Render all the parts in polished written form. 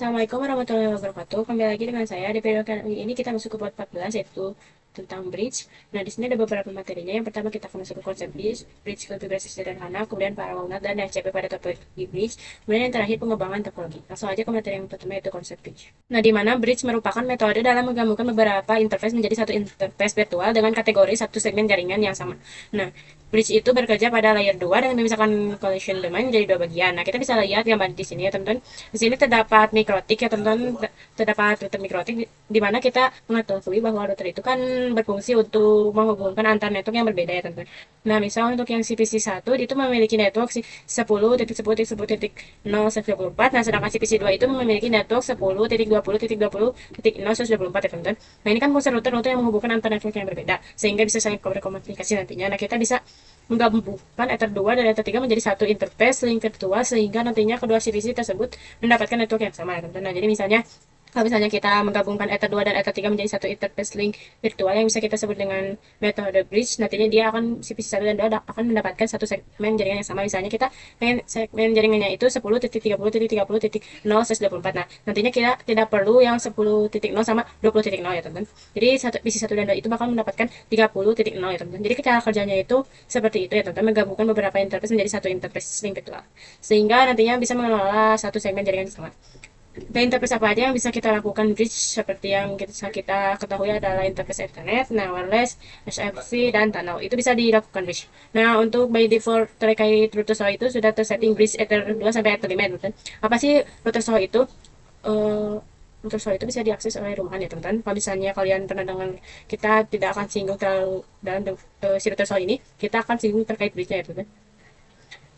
Assalamualaikum warahmatullahi wabarakatuh. Kembali lagi dengan saya. Di video kali ini kita masuk ke part 14 yaitu tentang bridge. Nah, di sini ada beberapa materinya. Yang pertama kita akan masuk ke konsep bridge, bridge konfigurasi sederhana, kemudian para walnut dan RCP pada topologi bridge, kemudian yang terakhir pengembangan topologi. Langsung aja ke materi yang pertama yaitu konsep bridge. Nah, di mana bridge merupakan metode dalam menggabungkan beberapa interface menjadi satu interface virtual dengan kategori satu segmen jaringan yang sama. Nah, bridge itu bekerja pada layer 2 dan memisahkan collision domain menjadi dua bagian. Nah, kita bisa lihat gambar di sini ya, teman-teman. Di sini terdapat mikrotik ya, teman-teman. Terdapat router mikrotik di mana kita mengetahui bahwa router itu kan berfungsi untuk menghubungkan antar network yang berbeda ya, teman-teman. Nah, misal untuk yang CPC 1 itu memiliki network 10.10.10.0/24. Nah, sedangkan CPC 2 itu memiliki network 10.20.20.0/24 ya, teman-teman. Nah, ini kan fungsi router yang menghubungkan antar network yang berbeda sehingga bisa saling berkomunikasi nantinya. Nah, kita bisa menggabungkan Ether 2 dan Ether 3 menjadi satu interface link virtual sehingga nantinya kedua CPC tersebut mendapatkan network yang sama. Nah, jadi misalnya kalau misalnya kita menggabungkan Ether 2 dan Ether 3 menjadi satu interface link virtual yang bisa kita sebut dengan metode bridge, nantinya dia akan CPC 1 dan 2 akan mendapatkan satu segmen jaringan yang sama. Misalnya kita pengen segmen jaringannya itu 10.30.30.0/24. Nah, nantinya kita tidak perlu yang 10.0 sama 20.0 ya, teman-teman. Jadi PC 1 dan 2 itu bakal mendapatkan 30.0 ya, teman-teman. Jadi cara kerjanya itu seperti itu ya, teman-teman, menggabungkan beberapa interface menjadi satu interface link virtual. Sehingga nantinya bisa mengelola satu segmen jaringan yang sama. Dan interface apa aja yang bisa kita lakukan bridge seperti yang kita ketahui adalah interface Ethernet, nah wireless, SFC, dan tunnel. Itu bisa dilakukan bridge. Nah, untuk by default terkait router SOA itu sudah tersetting bridge Ether 2 sampai Ether 5 ya, teman-teman. Apa sih router SOA itu? Eh, router SOA itu bisa diakses oleh rumahan ya, teman-teman. Kalau misalnya kalian pernah dengar, kita tidak akan singgung terlalu dalam si router SOA ini, kita akan singgung terkait bridge-nya ya, teman-teman.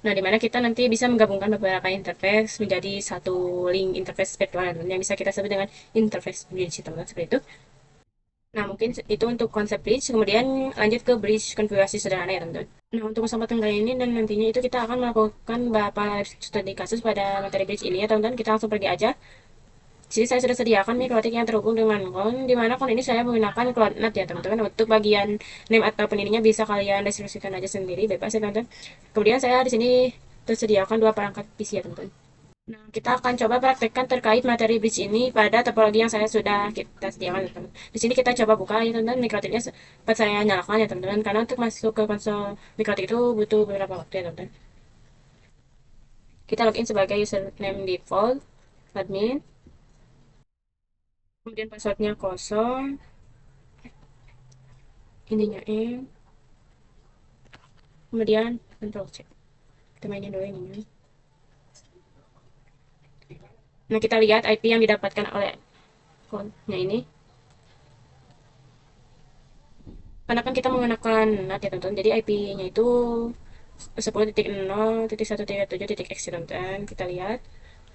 Nah, di mana kita nanti bisa menggabungkan beberapa interface menjadi satu link interface virtual yang bisa kita sebut dengan interface bridge, teman-teman, seperti itu. Nah, mungkin itu untuk konsep bridge. Kemudian lanjut ke bridge konfigurasi sederhana ya, teman-teman. Nah, untuk kesempatan kali ini dan nantinya itu kita akan melakukan beberapa studi kasus pada materi bridge ini ya, teman-teman. Kita langsung pergi aja. Jadi saya sudah sediakan mikrotik yang terhubung dengan clone, di mana clone ini saya menggunakan clone NAT ya, teman-teman. Untuk bagian name ataupun ininya bisa kalian deskripsikan aja sendiri, bebas ya, teman-teman. Kemudian saya di sini tersediakan dua perangkat PC ya, teman-teman. Nah, kita akan coba praktekkan terkait materi bridge ini pada topologi yang saya sudah kita sediakan, teman-teman. Di sini kita coba buka ya, teman-teman, mikrotiknya sempat saya nyalakan ya, teman-teman, karena untuk masuk ke konsol mikrotik itu butuh beberapa waktu ya, teman-teman. Kita login sebagai username default admin, kemudian passwordnya kosong, ininya kemudian control C. Kita mainin dulu ininya. Nah, kita lihat IP yang didapatkan oleh akunnya ini. Karena kan kita menggunakan NAT ya, teman-teman. Jadi IP-nya itu 10.0.137.x, teman-teman. Kita lihat.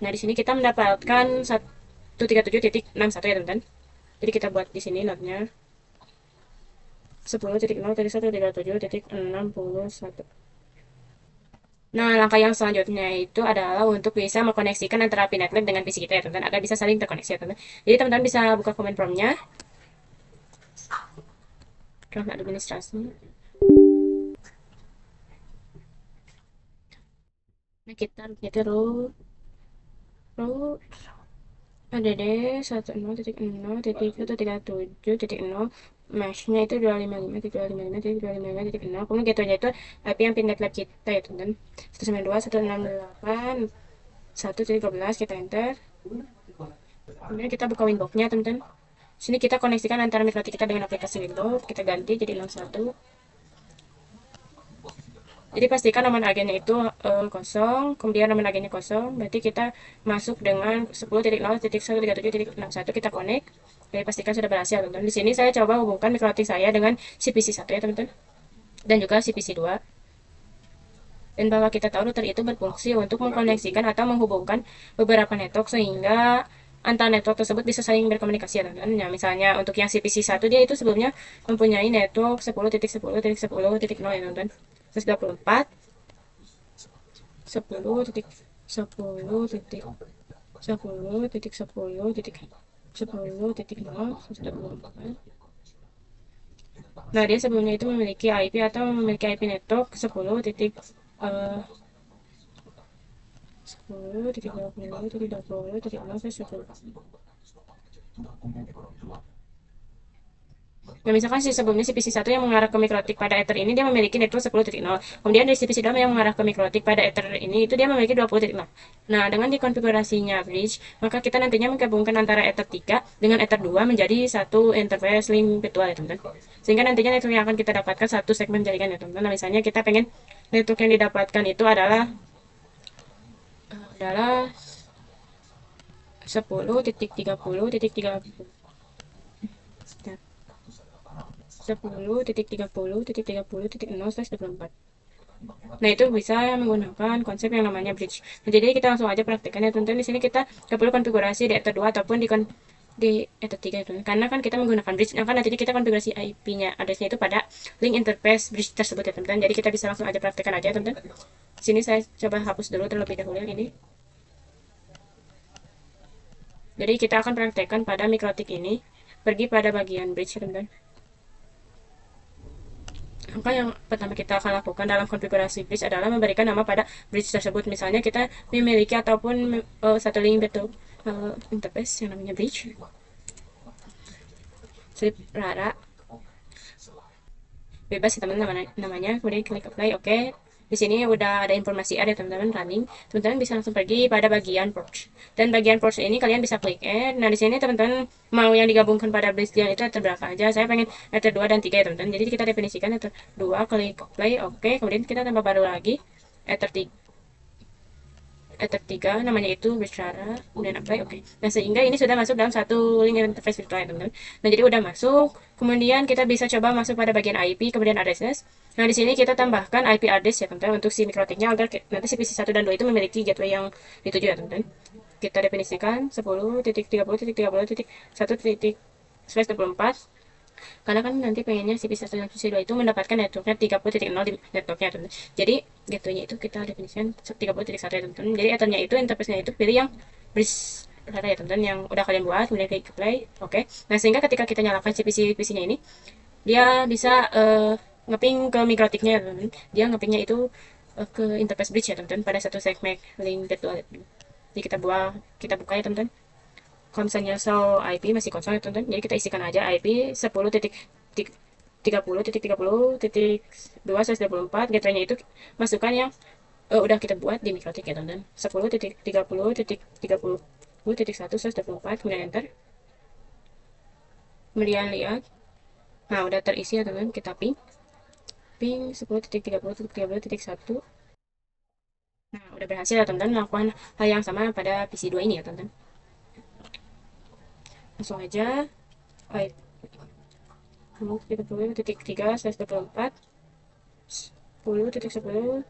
Nah, di sini kita mendapatkan 137.61 ya, teman-teman. Jadi kita buat di sini notnya 10.0.137.61. Nah, langkah yang selanjutnya itu adalah untuk bisa mengkoneksikan antara API network dengan PC kita ya, teman-teman, agar bisa saling terkoneksi ya, teman-teman. Jadi teman-teman bisa buka command prompt-nya, run administrasi. Nah, kita nyetir root add 10.1.0.137.0 mesh-nya itu 255.255.255.0. Kemudian gateway-nya itu IP yang pindah lab kita ya, teman-teman. 192.168.1.13 kita enter. Kemudian kita buka Winbox-nya, teman-teman. Sini kita koneksikan antara mikrotik kita dengan aplikasi Windows. Kita ganti jadi 01. Jadi pastikan nomor agennya itu kosong, kemudian nomor agennya kosong, berarti kita masuk dengan 10.0.137.61, kita connect. Jadi pastikan sudah berhasil, teman-teman. Di sini saya coba hubungkan mikrotik saya dengan CPC 1 ya, teman-teman. Dan juga CPC 2. Dan bahwa kita tahu router itu berfungsi untuk mengkoneksikan atau menghubungkan beberapa network sehingga antar network tersebut bisa saling berkomunikasi ya, teman-teman. Ya, misalnya untuk yang CPC 1 dia itu sebelumnya mempunyai network 10.10.10.0 ya, teman-teman. 124 10.10.10.10.10.10.0. Nah, dia sebelumnya itu memiliki IP atau memiliki IP network 10 titik Nah, misalkan si sebelumnya si PC1 yang mengarah ke mikrotik pada ether ini dia memiliki network 10.0. Kemudian dari si PC2 yang mengarah ke mikrotik pada ether ini itu dia memiliki 20.0. Nah, dengan dikonfigurasinya bridge, maka kita nantinya menggabungkan antara ether 3 dengan ether 2 menjadi satu interface link virtual ya teman-teman. Sehingga nantinya network yang akan kita dapatkan satu segmen jaringan ya teman-teman. Nah, misalnya kita pengen network yang didapatkan itu adalah 10.30.30. 10.30.30.0/24. Nah, itu bisa menggunakan konsep yang namanya bridge. Nah, jadi kita langsung aja praktekkan ya, teman-teman. Di sini kita nggak perlu konfigurasi di Ether 2 ataupun di Ether 3 ya, teman. Karena kan kita menggunakan bridge, nah, kan nantinya kita konfigurasi IP-nya, addressnya itu pada link interface bridge tersebut ya, teman-teman. Jadi kita bisa langsung aja praktekkan aja, teman-teman. Di sini saya coba hapus dulu terlebih dahulu yang ini. Jadi kita akan praktekkan pada mikrotik ini, pergi pada bagian bridge ya, teman-teman. Maka yang pertama kita akan lakukan dalam konfigurasi bridge adalah memberikan nama pada bridge tersebut. Misalnya kita memiliki ataupun satu link betul interface yang namanya bridge. Slip rara. Bebas ya teman-teman namanya. Kemudian klik apply. Oke. Di sini udah ada informasi ada teman-teman running. Teman-teman bisa langsung pergi pada bagian port. Dan bagian port ini kalian bisa klik add. Nah, di sini teman-teman mau yang digabungkan pada bridge itu ether berapa aja. Saya pengen ether 2 dan 3 ya teman-teman. Jadi kita definisikan ether 2, klik play. Oke. Kemudian kita tambah baru lagi ether 3. Ether 3 namanya itu bicara kemudian apply. Oke. Nah, sehingga ini sudah masuk dalam satu link interface virtual ya teman-teman. Nah, jadi udah masuk. Kemudian kita bisa coba masuk pada bagian IP kemudian addresses. Nah, di sini kita tambahkan IP address ya teman-teman untuk si mikrotiknya agar nanti si PC1 dan 2 itu memiliki gateway yang dituju ya teman-teman. Kita definisikan 10.30.30.1.24. Karena kan nanti pengennya si PC1 dan PC2 itu mendapatkan networknya 30.0 di networknya teman-teman. Jadi gateway-nya itu kita definisikan 30.1 ya teman-teman. Jadi ethernya itu interface-nya itu pilih yang bridge data ya teman-teman yang udah kalian buat, kemudian klik play. Oke. Nah, sehingga ketika kita nyalakan si PC-nya ini dia bisa ngeping ke mikrotiknya ya teman-teman. Dia ngepingnya itu ke interface bridge ya teman-teman pada satu segmen link virtual. Jadi kita buka ya teman-teman. Kalau misalnya show IP masih kosong ya teman-teman, jadi kita isikan aja IP 10.30.30.2/24. Gateway-nya itu masukkan yang udah kita buat di mikrotik ya teman-teman. 10.30.30.1/24, kemudian enter. Kemudian lihat, nah udah terisi ya teman-teman. Kita ping 10.30.30.1. Nah, udah berhasil ya teman-teman melakukan hal yang sama pada PC2 ini ya teman-teman. Langsung aja IP 30.3/24, 10.10,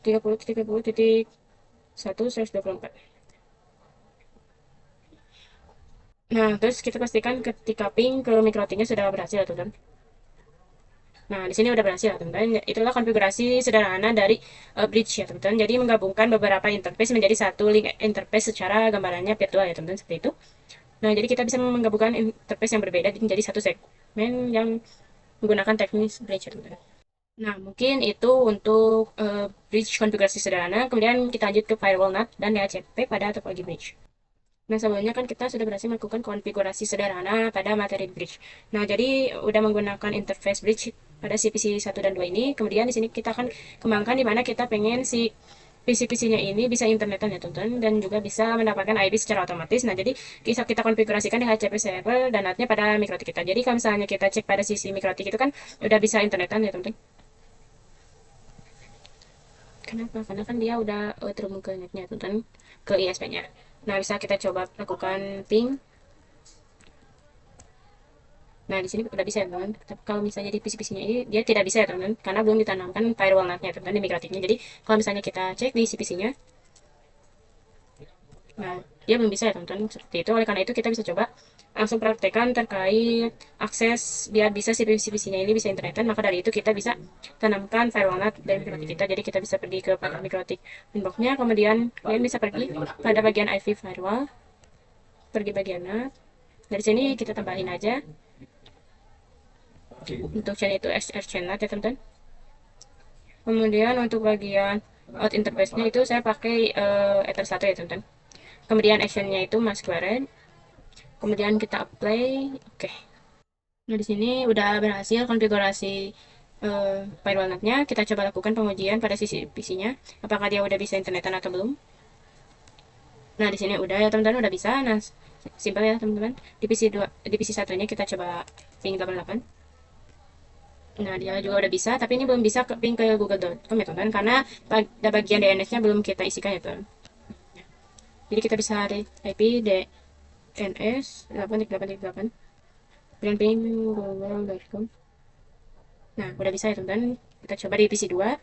30.30.1/24. Nah, terus kita pastikan ketika ping ke mikrotiknya sudah berhasil, teman-teman. Nah, di sini udah berhasil, teman-teman. Itulah konfigurasi sederhana dari bridge ya, teman-teman. Jadi menggabungkan beberapa interface menjadi satu link interface secara gambarannya virtual ya, teman-teman, seperti itu. Nah, jadi kita bisa menggabungkan interface yang berbeda menjadi satu segmen yang menggunakan teknis bridge ya, teman-teman. Nah, mungkin itu untuk bridge konfigurasi sederhana. Kemudian kita lanjut ke firewall NAT dan DHCP pada topologi bridge. Nah, sebelumnya kan kita sudah berhasil melakukan konfigurasi sederhana pada materi bridge. Nah, jadi udah menggunakan interface bridge pada si PC1 dan 2 ini. Kemudian di sini kita akan kembangkan di mana kita pengen si PC-PC-nya ini bisa internetan ya teman-teman dan juga bisa mendapatkan IP secara otomatis. Nah, jadi bisa kita konfigurasikan di HCP server dan NAT-nya pada mikrotik kita. Jadi kalau misalnya kita cek pada sisi mikrotik itu kan udah bisa internetan ya teman-teman. Kenapa? Karena kan dia udah terhubung ke netnya teman-teman, ke ISP-nya. Nah, bisa kita coba lakukan ping. Nah, di sini udah bisa ya teman-teman. Tapi kalau misalnya di PC-PC-nya ini dia tidak bisa ya teman-teman, karena belum ditanamkan firewall NAT-nya teman-teman di mikrotiknya. Jadi kalau misalnya kita cek di PC-nya, nah dia belum bisa ya teman-teman seperti itu. Oleh karena itu kita bisa coba langsung praktekkan terkait akses biar bisa si PC-PC-nya ini bisa internetan. Maka dari itu kita bisa tanamkan firewall NAT dari mikrotik kita. Jadi kita bisa pergi ke pada mikrotik inbox-nya, kemudian kalian bisa pergi pada bagian IV firewall, pergi bagian NAT. Dari sini kita tambahin aja untuk channel itu XR channel ya teman-teman. Kemudian untuk bagian Out interface-nya itu saya pakai Ether 1 ya teman-teman. Kemudian actionnya itu Masquerade. Kemudian kita apply. Oke. Nah, di sini udah berhasil konfigurasi firewall-nya. Kita coba lakukan pengujian pada sisi PC-nya. Apakah dia udah bisa internetan atau belum. Nah, di sini udah ya teman-teman, udah bisa. Nah, simpel ya teman-teman. Di PC satunya kita coba ping 88. Nah, dia juga udah bisa, tapi ini belum bisa ke ping ke google.com ya teman-teman, karena pada bagian DNS-nya belum kita isikan ya teman. Jadi kita bisa di IP DNS 8.8.8 dan ping google.com. Nah, udah bisa ya teman-teman. Kita coba di PC 2.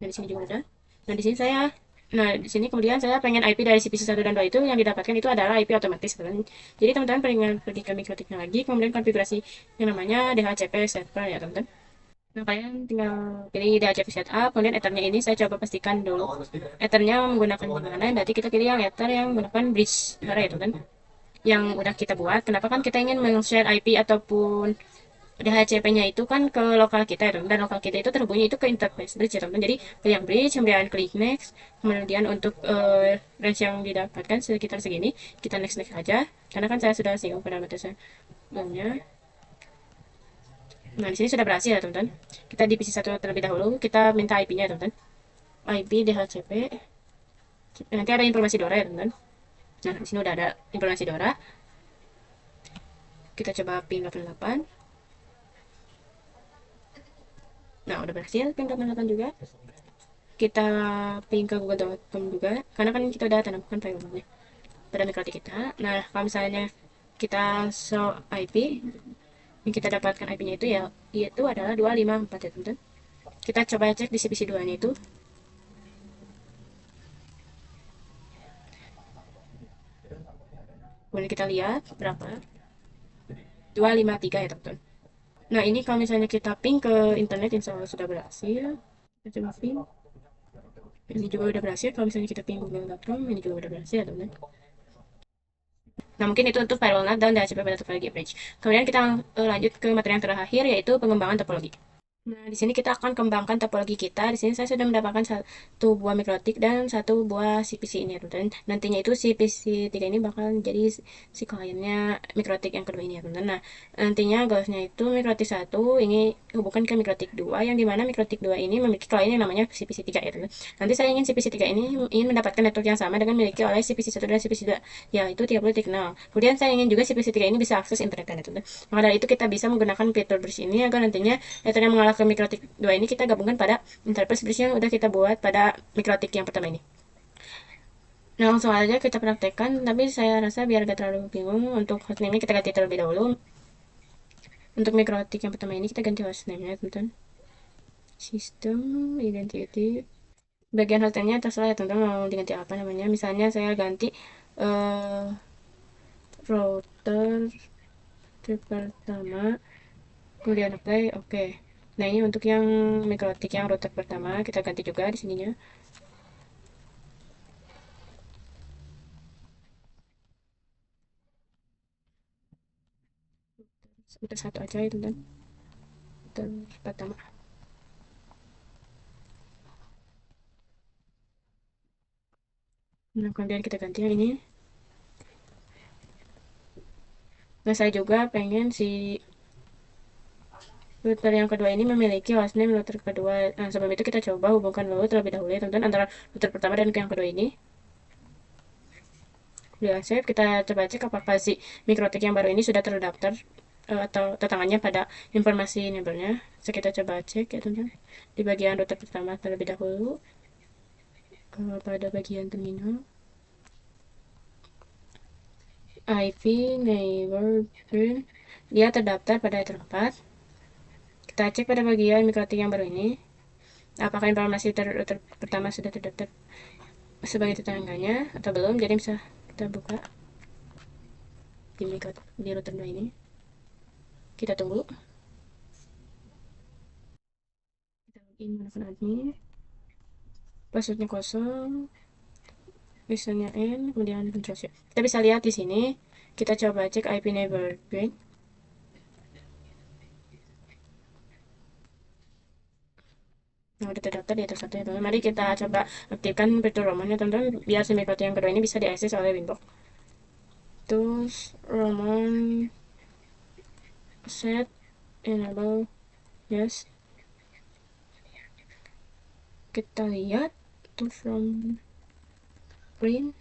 Nah, di sini juga udah. Nah, di sini saya Nah, di sini kemudian saya pengen IP dari CPC 1 dan 2 itu yang didapatkan itu adalah IP otomatis, teman. Jadi teman-teman pengen pergi ke mikrotiknya lagi, kemudian konfigurasi yang namanya DHCP server ya, teman-teman. Nah, kalian tinggal pilih DHCP setup, kemudian ethernya ini saya coba pastikan dulu. Ethernya menggunakan gimana, berarti kita pilih yang ether yang menggunakan bridge ya, teman-teman. Yang udah kita buat. Kenapa kan kita ingin meng-share IP ataupun DHCP-nya itu kan ke lokal kita ya, dan lokal kita itu terhubungnya itu ke interface bridge ya teman. Jadi pilih yang bridge, kemudian klik next, kemudian untuk range yang didapatkan sekitar segini, kita next next aja, karena kan saya sudah singgung parameter sebelumnya. Nah, di sini sudah berhasil ya teman-teman. Kita di PC 1 terlebih dahulu, kita minta IP-nya ya teman-teman. IP DHCP, nanti ada informasi DORA ya teman-teman. Nah, di sini udah ada informasi DORA. Kita coba ping 88. Nah, udah berhasil ping 88 juga. Kita ping ke google.com juga, karena kan kita udah tanamkan firewallnya pada mikrotik kita. Nah, kalau misalnya kita show IP, yang kita dapatkan IP-nya itu ya, itu adalah 254 ya teman-teman. Kita coba cek di CPC 2 nya itu. Kemudian kita lihat berapa, 253 ya teman-teman. Nah, ini kalau misalnya kita ping ke internet, insya Allah sudah berhasil. Kita coba ping, ini juga udah berhasil. Kalau misalnya kita ping google.com, ini juga udah berhasil ya teman-teman. Nah, mungkin itu untuk firewall NAT dan DHCP pada topologi bridge. Kemudian kita lanjut ke materi yang terakhir, yaitu pengembangan topologi. Nah, di sini kita akan kembangkan topologi kita. Di sini saya sudah mendapatkan satu buah mikrotik dan satu buah CPC ini ya teman-teman. Nantinya itu CPC 3 ini bakal jadi si kliennya mikrotik yang kedua ini ya teman-teman. Nah, nantinya goalsnya itu mikrotik 1 ini hubungkan ke mikrotik 2, yang dimana mikrotik 2 ini memiliki klien yang namanya CPC 3 ya teman-teman. Nanti saya ingin CPC 3 ini ingin mendapatkan network yang sama dengan miliki oleh CPC 1 dan CPC 2, yaitu 30.0. Kemudian saya ingin juga CPC 3 ini bisa akses internet ya teman-teman. Maka dari itu kita bisa menggunakan fitur bridge ini agar nantinya ether yang mengalir ke mikrotik 2 ini kita gabungkan pada interface bridge yang udah kita buat pada mikrotik yang pertama ini. Nah, langsung aja kita praktekkan, tapi saya rasa biar gak terlalu bingung, untuk hostname kita ganti terlebih dahulu. Untuk mikrotik yang pertama ini kita ganti hostname-nya teman-teman. Sistem identity, bagian hostname-nya terserah ya teman-teman mau diganti apa namanya. Misalnya saya ganti uh, router pertama, kemudian apply. Oke. Nah, ini untuk yang mikrotik yang router pertama kita ganti juga di sininya. Router satu aja itu kan. Router pertama. Nah, kemudian kita ganti yang ini. Nah, saya juga pengen si router yang kedua ini memiliki hostname router kedua. Nah, sebelum itu kita coba hubungkan dulu terlebih dahulu ya teman-teman, antara router pertama dan yang kedua ini. Udah save, kita coba cek apakah si mikrotik yang baru ini sudah terdaftar atau tangannya pada informasi neighbornya. So, kita coba cek ya teman-teman di bagian router pertama terlebih dahulu, pada bagian terminal IP neighbor, dia terdaftar pada ether 4. Kita cek pada bagian mikrotik yang baru ini apakah informasi router pertama sudah terdaftar sebagai tetangganya atau belum. Jadi bisa kita buka di router 2 ini, kita tunggu, kita login menggunakan admin, passwordnya kosong, misalnya n, kemudian control shift. Kita bisa lihat di sini, kita coba cek IP neighbor grid. Nah, udah terdaftar di atas satu ya teman-teman. Mari kita coba aktifkan fitur Roman ya teman-teman, biar SIM card yang kedua ini bisa diakses oleh Winbox. Terus Roman set enable yes. Kita lihat terus Roman print.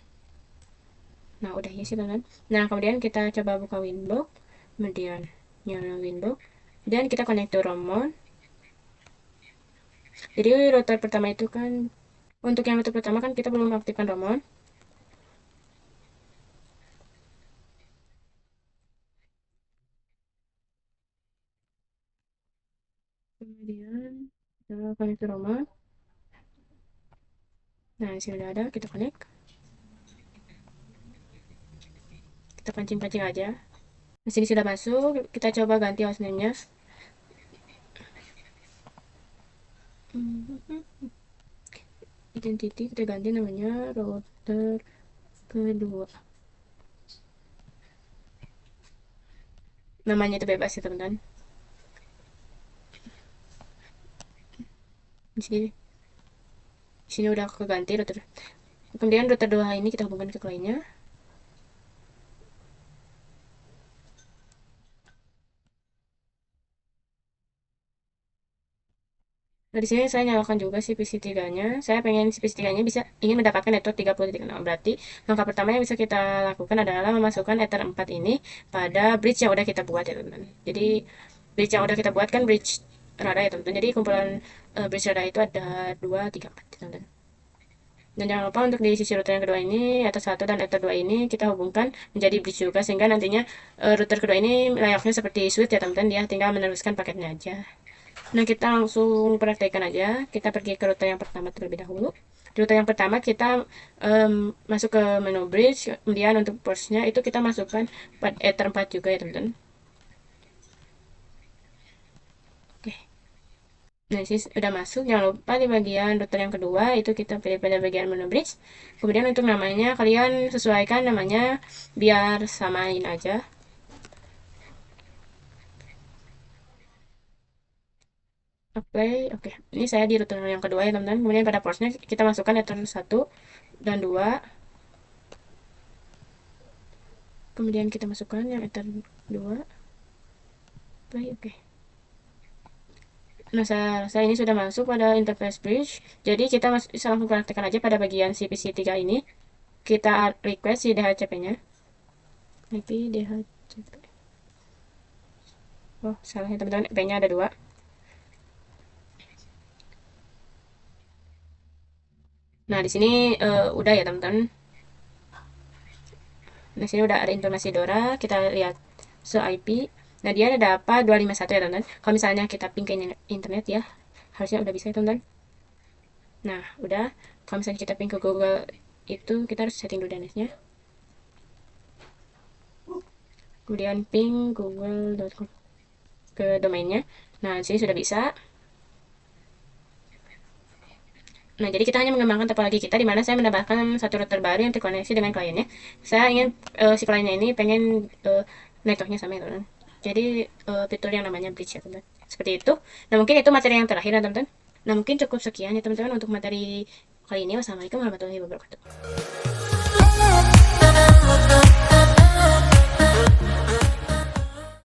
Nah, udah ya sih teman-teman. Nah, kemudian kita coba buka Winbox, kemudian nyala Winbox, dan kita connect to Roman. Jadi router pertama itu kan, untuk yang router pertama kan kita belum aktifkan Roman. Kemudian kita connect to Roman. Nah, di sini udah ada, kita connect. Kita pancing-pancing aja. Di sini sudah masuk, kita coba ganti hostname-nya. Identity kita ganti namanya router kedua. Namanya itu bebas ya teman-teman. Di sini udah keganti router. Kemudian router 2 ini kita hubungkan ke kliennya. Nah, di sini saya nyalakan juga si PC3-nya. Saya pengen si PC3-nya bisa ingin mendapatkan network 30.6. Berarti langkah pertama yang bisa kita lakukan adalah memasukkan Ether 4 ini pada bridge yang udah kita buat ya teman-teman. Jadi bridge yang udah kita buat kan bridge rada ya teman-teman. Jadi kumpulan bridge rada itu ada 2, 3, 4 teman-teman. Dan jangan lupa untuk di sisi router yang kedua ini, Ether 1 dan Ether 2 ini kita hubungkan menjadi bridge juga, sehingga nantinya router kedua ini layaknya seperti switch ya teman-teman, dia tinggal meneruskan paketnya aja. Nah, kita langsung praktekkan aja. Kita pergi ke router yang pertama terlebih dahulu. Di router yang pertama kita masuk ke menu bridge, kemudian untuk portsnya itu kita masukkan Ether 4 juga ya teman-teman. Oke. Nah, sih udah masuk. Jangan lupa di bagian router yang kedua itu kita pilih pada bagian menu bridge. Kemudian untuk namanya kalian sesuaikan namanya biar samain aja. Apply. Oke. Ini saya di router yang kedua ya teman-teman. Kemudian pada portsnya kita masukkan Ether 1 dan 2. Kemudian kita masukkan yang Ether 2. Apply. Oke. Nah, saya rasa ini sudah masuk pada interface bridge. Jadi kita bisa langsung praktekkan aja pada bagian CPC3 ini. Kita request si DHCP-nya. IP DHCP. Oh, salah ya teman-teman. P-nya ada 2. Nah, di sini udah ya teman-teman. Nah, sini udah ada informasi Dora. Kita lihat IP. Nah, dia ada dapat 251 ya teman-teman. Kalau misalnya kita ping ke internet ya, harusnya udah bisa ya teman-teman. Nah, udah. Kalau misalnya kita ping ke Google itu kita harus setting dulu DNS-nya. Kemudian ping google.com ke domainnya. Nah, di sini sudah bisa. Nah, jadi kita hanya mengembangkan topologi kita di mana saya menambahkan satu router baru yang terkoneksi dengan kliennya. Saya ingin si kliennya ini pengen networknya sama ya teman-teman. Jadi fitur yang namanya bridge ya teman-teman. Seperti itu. Nah, mungkin itu materi yang terakhir ya teman-teman. Nah, mungkin cukup sekian ya teman-teman untuk materi kali ini. Wassalamualaikum warahmatullahi wabarakatuh.